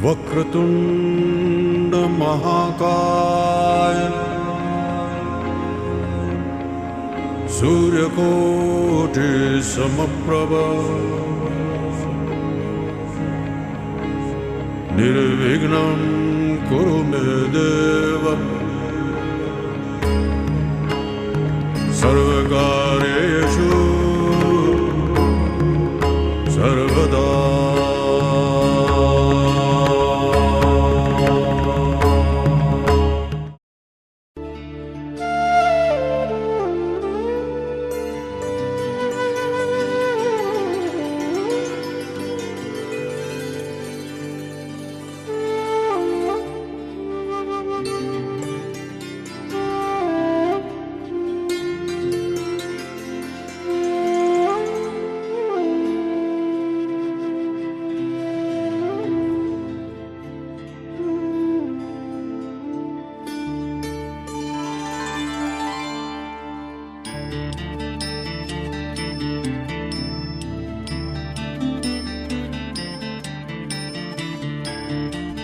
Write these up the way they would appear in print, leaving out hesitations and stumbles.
વક્રતુંડ મહાકાય સૂર્યકોટિ સમપ્રભ નિર્વિઘ્નં કુરુ મે દેવ સર્વકાર્યેષુ સર્વદા.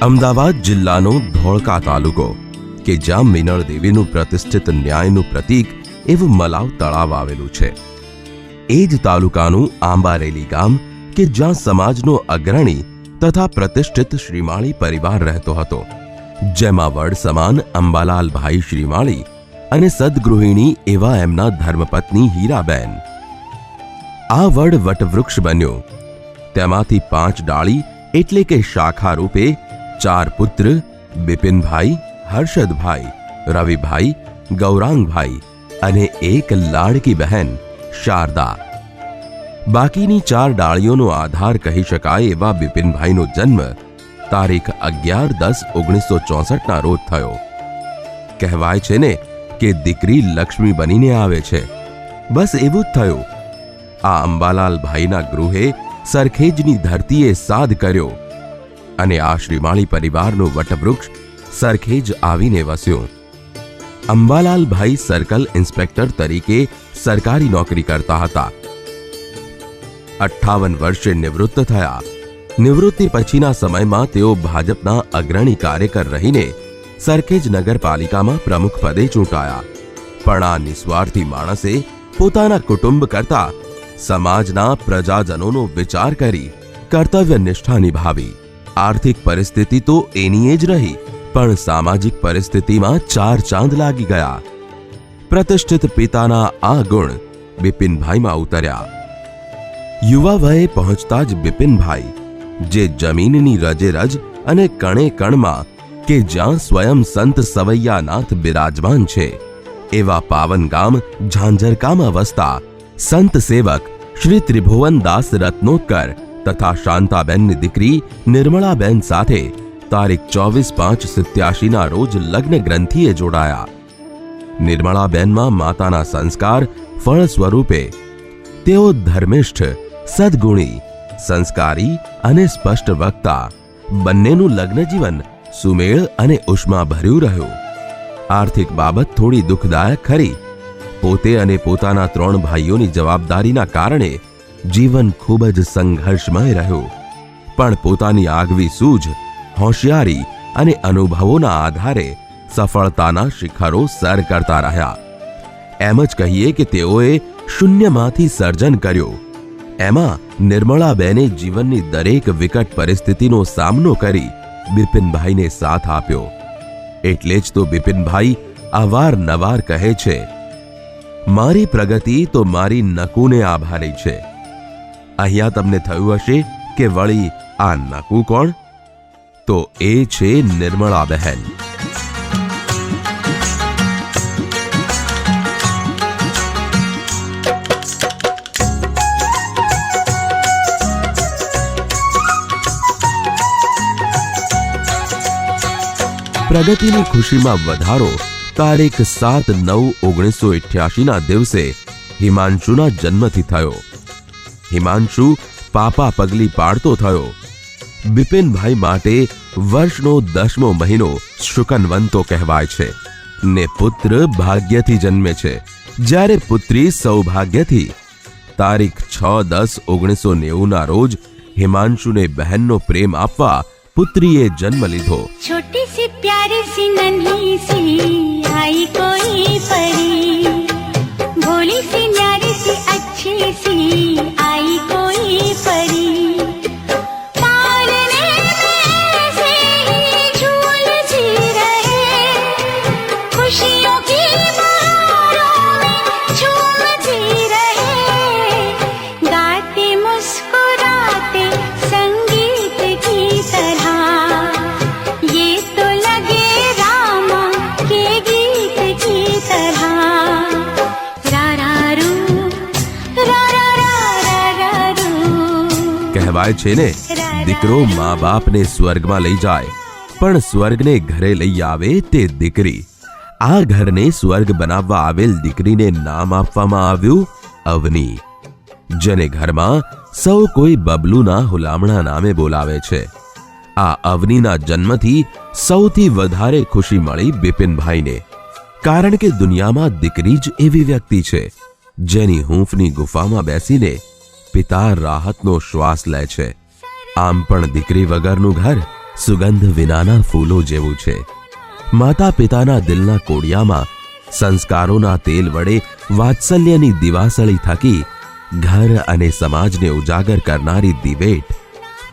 અમદાવાદ જિલ્લાનો ધોળકા તાલુકો કે જ્યાં મિનળ દેવીનું પ્રતિષ્ઠિત ન્યાયનું પ્રતીક એવું મલાવ તળાવ આવેલું છે. એ જ તાલુકાનું આંબારેલી ગામ કે જ્યાં સમાજનો અગ્રણી તથા પ્રતિષ્ઠિત શ્રીમાળી પરિવાર રહેતો હતો, જેમાં વડ સમાન અંબાલાલભાઈ શ્રીમાળી અને સદગૃહિણી એવા એમના ધર્મપત્ની હીરાબેન. આ વડ વટવૃક્ષ બન્યો. તેમાંથી 5 ડાળી એટલે કે શાખા રૂપે 4 પુત્ર બિપિનભાઈ, હર્ષદભાઈ, રવિભાઈ, ગૌરાંગભાઈ અને 1 લાડકી બહેન શારદા. બાકીની 4 ડાળીઓનો આધાર કહી શકાય એવા બિપિનભાઈનો જન્મ તારીખ 11-10-1964ના રોજ થયો. કહેવાય છે ને કે દીકરી લક્ષ્મી બનીને આવે છે. બસ એવું જ થયું. આ અંબાલાલભાઈના ગૃહે સરખેજની ધરતીએ સાદ કર્યો અને આ શ્રીમાળી પરિવારનું વટવૃક્ષ સરખેજ આવીને વસ્યો. અંબાલાલભાઈ સર્કલ ઇન્સ્પેક્ટર તરીકે સરકારી નોકરી કરતા હતા. 58 વર્ષે નિવૃત્ત થયા. નિવૃત્તિ પછીના સમયમાં તેઓ ભાજપના અગ્રણી કાર્યકર રહીને સરખેજ નગરપાલિકામાં પ્રમુખ પદે ચૂંટાયા. પણ આ નિસ્વાર્થી માણસે પોતાના કુટુંબ કરતા સમાજના પ્રજાજનોનો વિચાર કરી કર્તવ્ય નિષ્ઠા નિભાવી. આર્થિક પરિસ્થિતિ તો એની જ રહી, પણ સામાજિક પરિસ્થિતિમાં 4 ચાંદ લાગી ગયા. પ્રતિષ્ઠિત પિતાના આ ગુણ બિપિનભાઈમાં ઉતર્યા. યુવા વયે પહોંચતા જ બિપિનભાઈ, જે જમીનની રજેરજ અને કણે કણમાં કે જ્યાં સ્વયં સંત સવૈયાનાથ બિરાજમાન છે એવા પાવન ગામ ઝાંઝરકામાં વસતા સંત સેવક શ્રી ત્રિભુવનદાસ રત્નોત્કર તથા શાંતાબેનની દીકરી નિર્મળાબેન સાથે તારીખ 24/5/87ના રોજ લગ્ન ગ્રંથિએ જોડાયા. નિર્મળાબેનમાં માતાના સંસ્કાર ફળ સ્વરૂપે તેઓ ધર્મિષ્ઠ, સદગુણી, સંસ્કારી અને સ્પષ્ટ વક્તા. બંનેનું લગ્ન જીવન સુમેળ અને ઉષ્માભર્યું રહ્યું. આર્થિક બાબત થોડી દુઃખદાયક ખરી. પોતે અને પોતાના 3 ભાઈઓની જવાબદારીના કારણે જીવન ખૂબ જ સંઘર્ષમય રહ્યું. પણ પોતાની આગવી સૂઝ, હોશિયારી અને અનુભવોના આધારે સફળતાના શિખરો સર કરતા રહ્યા. એમ જ કહીએ કે તેઓએ શૂન્યમાંથી સર્જન કર્યું. એમાં નિર્મળાબેને જીવનની દરેક વિકટ પરિસ્થિતિનો સામનો કરી બિપિનભાઈને સાથ આપ્યો. એટલે જ તો બિપિનભાઈ અવારનવાર કહે છે, મારી પ્રગતિ તો મારી નકુને આભારી છે. અહીંયા તમને થયું હશે કે વળી આ નકુ કોણ? તો એ છે નિર્મળાબહેન. પ્રગતિની ખુશીમાં વધારો તારીખ 7/9/1988ના દિવસે હિમાંશુના જન્મથી થયો. હિમાંશુ પાપા પગલી પાડતો થયો. બિપિનભાઈ માટે વર્ષનો 10મો મહિનો શુકનવંતો કહેવાય છે ને પુત્ર ભાગ્યથી જન્મે છે, જ્યારે પુત્રી સૌભાગ્યથી. તારીખ 6/10/1990ના રોજ હિમાંશુને બહેનનો પ્રેમ આપવા પુત્રીએ જન્મ લીધો. छोटी सी प्यारी सी नन्ही सी आई कोई परी, भोली सी न्यारी सी अच्छी सी आई कोई परी, पालने में से ही झूलती रहे, खुशियों की बहारों में झूमती रहे, गाते मुस्कुराते संगीत की तरह, ये तो लगे रामा के गीत की तरह, रा रा रू, रा रा रा रा रा रू. કહેવાય છે ને, દીકરો મા બાપને સ્વર્ગમાં લઈ જાય, પણ સ્વર્ગને ઘરે લઈ આવે તે દીકરી. આ ઘરને સ્વર્ગ બનાવવા આવેલ દીકરીને નામ આપવામાં આવ્યું અવની, જેને ઘરમાં સૌ કોઈ બબલુના હુલામણા નામે બોલાવે છે. આ અવનીના જન્મથી સૌથી વધારે ખુશી મળી બિપિનભાઈને, કારણ કે દુનિયામાં દીકરી જ એવી વ્યક્તિ છે જેની હૂંફની ગુફામાં બેસીને પિતા રાહતનો શ્વાસ લે છે. આમ પણ દીકરી વગરનું ઘર સુગંધ વિનાના ફૂલો જેવું છે. માતા પિતાના દિલના કોડિયામાં સંસ્કારોના તેલ વડે વાત્સલ્યની દિવાસળી થકી ઘર અને સમાજને ઉજાગર કરનારી દિવેટ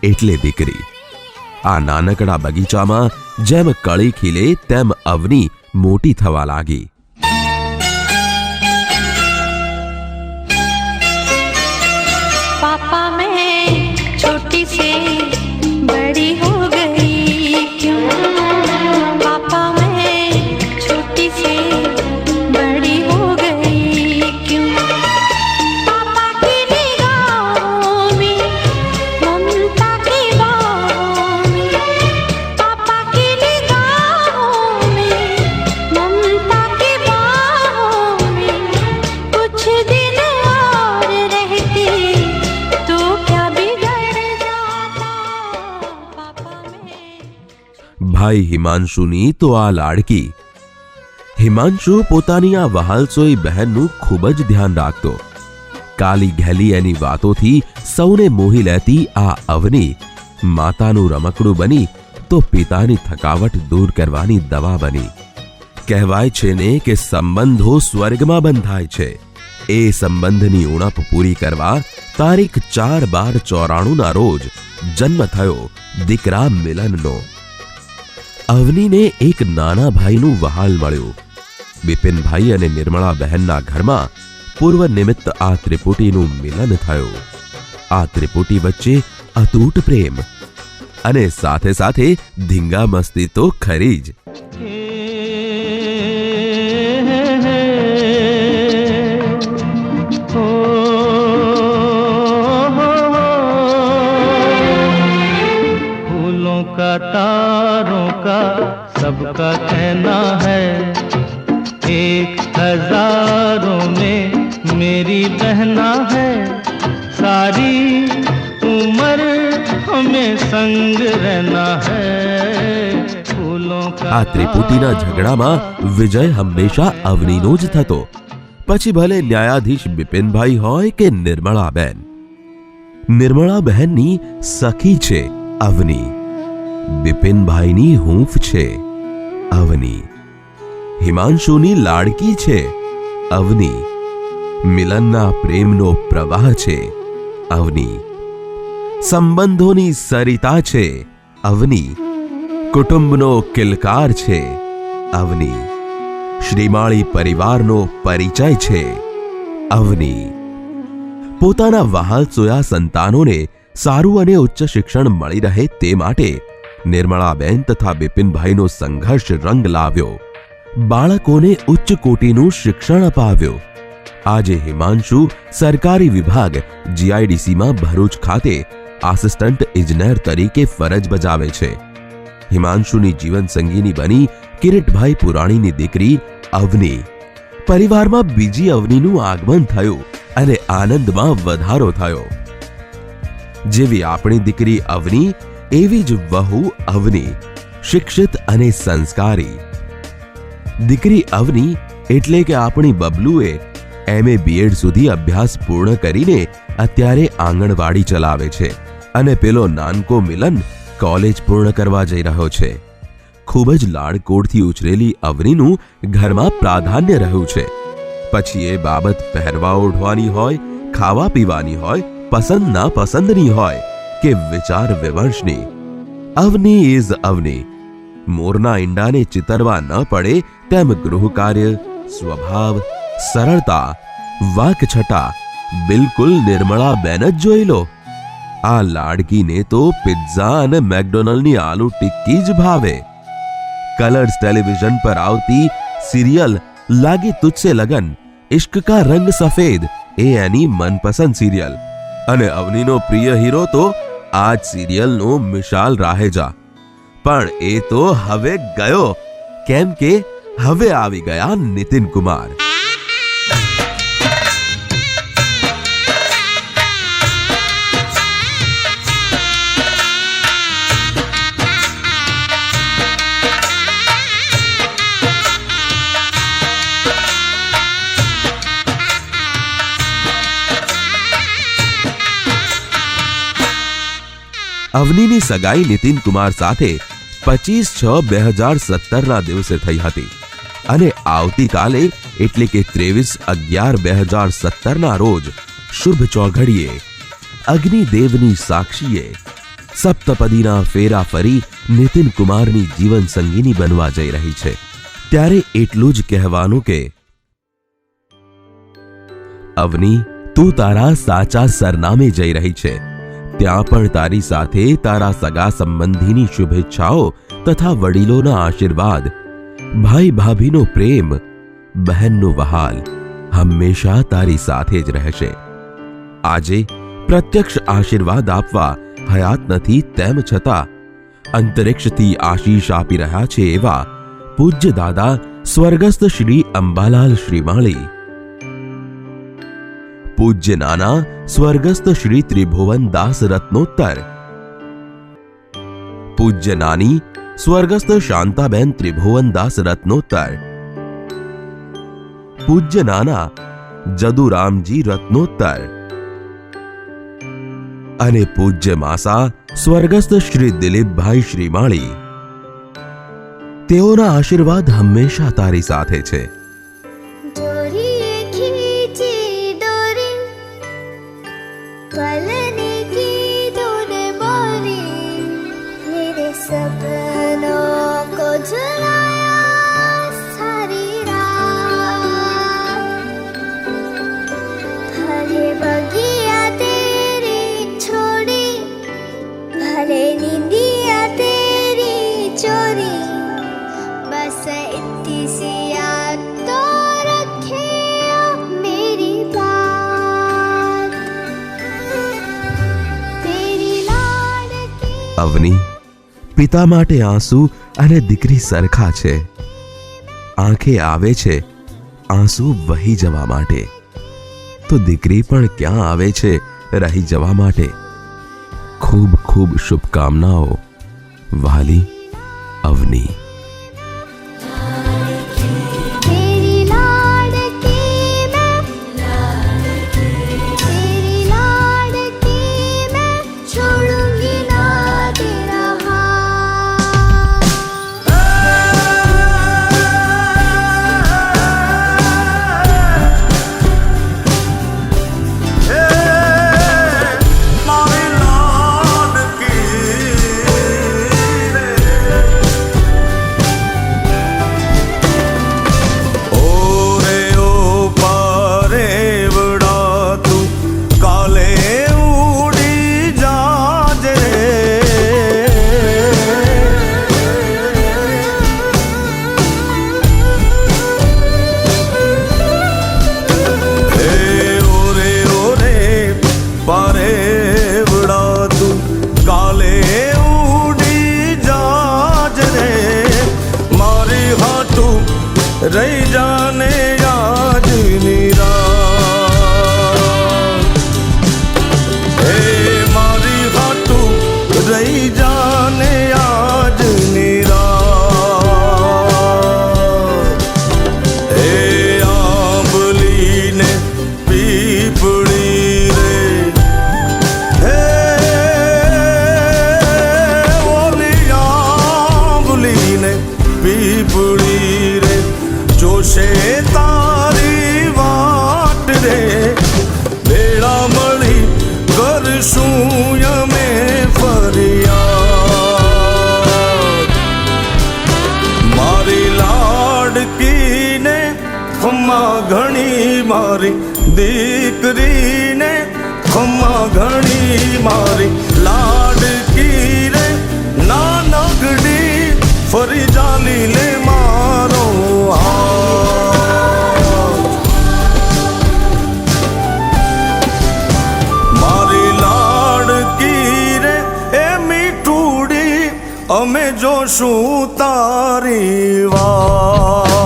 એટલે દીકરી. આ નાનકડા બગીચામાં જેમ કળી ખીલે તેમ અવની મોટી થવા લાગી. पापा मैं छोटी से बड़ी हो गई क्यों, पापा मैं छोटी से बड़ी हो गई क्यों, पापा की निगाहों में ममता की बाहों में, पापा की निगाहों में ममता की बाहों में, कुछ दिन और रहती तो क्या बिगड़ जाता पापा में. ભાઈ હિમાંશુની તો આ લાડકી. હિમાંશુ પોતાની આ વહાલસોઈ બહેનનું ખૂબ જ ધ્યાન રાખતો. કાલી ઘેલી એની વાતોથી સૌને મોહી લેતી આ અવની માતાનું રમકડું બની તો પિતાની થકાવટ દૂર કરવાની દવા બની. કહેવાય છે ને કે સંબંધો સ્વર્ગમાં બંધાય છે. એ સંબંધની ઉણપ પૂરી કરવા તારીખ 4/12/94 રોજ જન્મ થયો દીકરા મિલનનો. અવનીને એક નાના ભાઈનું વહાલ મળ્યું. બિપિનભાઈ અને નિર્મળા બહેનના ઘરમાં પૂર્વ નિમિત્ત આ ત્રિપુટીનું મિલન થયું. આ ત્રિપુટી વચ્ચે અતૂટ પ્રેમ અને સાથે સાથે ધીંગા મસ્તી તો ખરી જ. फूलों का तारों का सबका कहना है, एक हजारों में मेरी बहना है, सारी उम्र हमें संग रहना है. फूलों का આ ત્રિપુટીના ઝઘડામાં વિજય હંમેશા અવનીનો જ થતો, પછી ભલે ન્યાયાધીશ બિપિનભાઈ હોય કે નિર્મળાબેન. નિર્મળાબહેનની સખી છે અવની, બિપિનભાઈની હૂંફ છે અવની, હિમાંશુની લાડકી છે અવની, મિલનના પ્રેમનો પ્રવાહ છે અવની, સંબંધોની સરિતા છે અવની, કુટુંબનો કિલકાર છે અવની, શ્રીમાળી પરિવારનો પરિચય છે અવની. પોતાના વહાલસોયા સંતાનોને સારું અને ઉચ્ચ શિક્ષણ મળી રહે તે માટે નિર્મળાબેન તથા બિપિનભાઈનો સંઘર્ષ રંગ લાવ્યો. બાળકોને ઉચ્ચ કોટીનું શિક્ષણ અપાવ્યો. આજે હિમાંશુ સરકારી વિભાગ જીઆઈડીસીમાં ભરૂચ ખાતે આસિસ્ટન્ટ ઇજનેર તરીકે ફરજ બજાવે છે. હિમાંશુની જીવન સંગીની બની કિરીટભાઈ પુરાણીની દીકરી અવની. પરિવારમાં બીજી અવનીનું આગમન થયું અને આનંદમાં વધારો થયો. જેવી આપણી દીકરી અવની એવી જ વહુ અવની, શિક્ષિત અને સંસ્કારી. દીકરી અવની એટલે કે આપણી બબલુએ MA BEd સુધી અભ્યાસ પૂર્ણ કરીને અત્યારે આંગણવાડી ચલાવે છે અને પેલો નાનકો મિલન કોલેજ પૂર્ણ કરવા જઈ રહ્યો છે. ખૂબ જ લાડકોડથી ઉછરેલી અવનીનું ઘરમાં પ્રાધાન્ય રહ્યું છે. પછી એ બાબત પહેરવા ઓઢવાની હોય, ખાવા પીવાની હોય, પસંદ ના પસંદની હોય કે વિચાર વિમર્શની, અવની ઇઝ અવની. મોરના ઈંડાને ચિતરવા ન પડે તેમ ગૃહકાર્ય, સ્વભાવ, સરળતા, વાકછટા બિલકુલ નિર્મળાબેન જ જોઈ લો. આ લાડકીને તો પિઝા અને મેકડોનલ્ડની આલુ ટિક્કી જ ભાવે. કલર્સ ટેલિવિઝન પર આવતી સિરિયલ લાગી તુજસે લગન, ઇશ્ક કા રંગ સફેદ એ એની મનપસંદ સિરિયલ. અને અવનીનો પ્રિય હીરો તો આ જ સિરિયલનો મિશાલ રાહેજા. પણ એ તો હવે ગયો, કેમ કે હવે આવી ગયા નીતિન કુમાર. અવનીની સગાઈ નીતિન કુમાર સાથે 25/6/2017 દિવસે થઈ હતી અને આવતીકાલે એટલે કે 23/11/2017 રોજ શુભ ચોઘડીએ અગ્નિદેવની સાક્ષીએ સપ્તપદીના ફેરા ફરી નીતિન કુમારની જીવન સંગીની બનવા જઈ રહી છે. ત્યારે એટલું જ કહેવાનું કે અવની, તું તારા સાચા સરનામે જઈ રહી છે. ત્યાં પણ તારી સાથે તારા સગા સંબંધીની શુભેચ્છાઓ તથા વડીલોના આશીર્વાદ, ભાઈ ભાભીનો પ્રેમ, બહેનનો વહાલ હંમેશા તારી સાથે જ રહેશે. આજે પ્રત્યક્ષ આશીર્વાદ આપવા હયાત નથી, તેમ છતાં અંતરિક્ષથી આશીષ આપી રહ્યા છે એવા પૂજ્ય દાદા સ્વર્ગસ્થ શ્રી અંબાલાલ શ્રીમાળી, પૂજ્ય નાના સ્વર્ગસ્થ શ્રી ત્રિભુવન દાસ રત્નોત્તર, પૂજ્ય નાની સ્વર્ગસ્થ શાંતાબેન ત્રિભુવન દાસ રત્નોત્તર, પૂજ્ય નાના જદુરામજી રત્નોત્તર અને પૂજ્ય માસા સ્વર્ગસ્થ શ્રી દિલીપભાઈ શ્રીમાળી. તેઓના આશીર્વાદ હંમેશા તારી સાથે છે. અવની, પિતા માટે આંસુ અને દીકરી સરખા છે. આંખે આવે છે આંસુ વહી જવા માટે, તો દીકરી પણ ક્યાં આવે છે રહી જવા માટે. ખૂબ ખૂબ શુભકામનાઓ વાલી અવની. રહી જાને આજની રાત, હે મારી હાટું રહી જાને આજની રાત. હે આંબલીને પીપળી રે, હે ઓ मारी दीकरी ने खम्मा घणी मारी लाडकी रे नानकड़ी फरी जाली ले मारो मारी लाडकी रे ए मीठूड़ी अमे जोशू तारी वात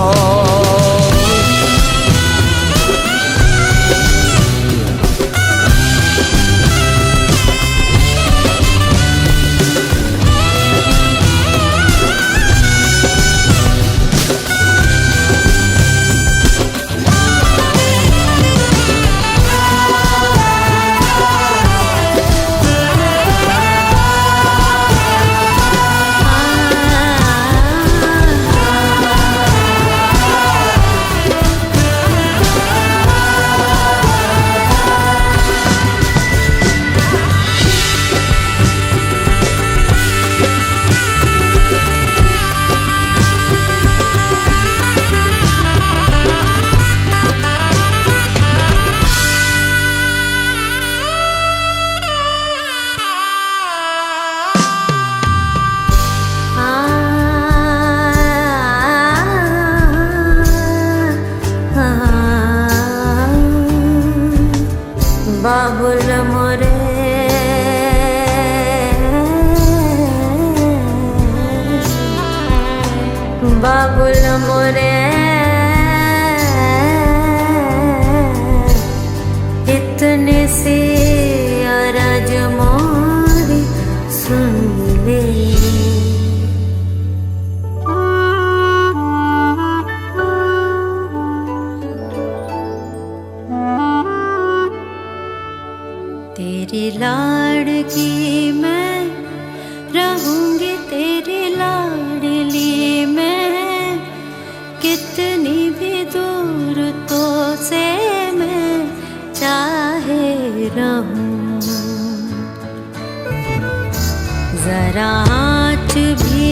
बाबुल मोरे बाबुल मोरे इतने से अरज मोरी सुन ले तेरी लाड़की मैं रहूंगी तेरी लाडली मैं कितनी भी दूर तो से मैं चाहे रहूं जरा आँच भी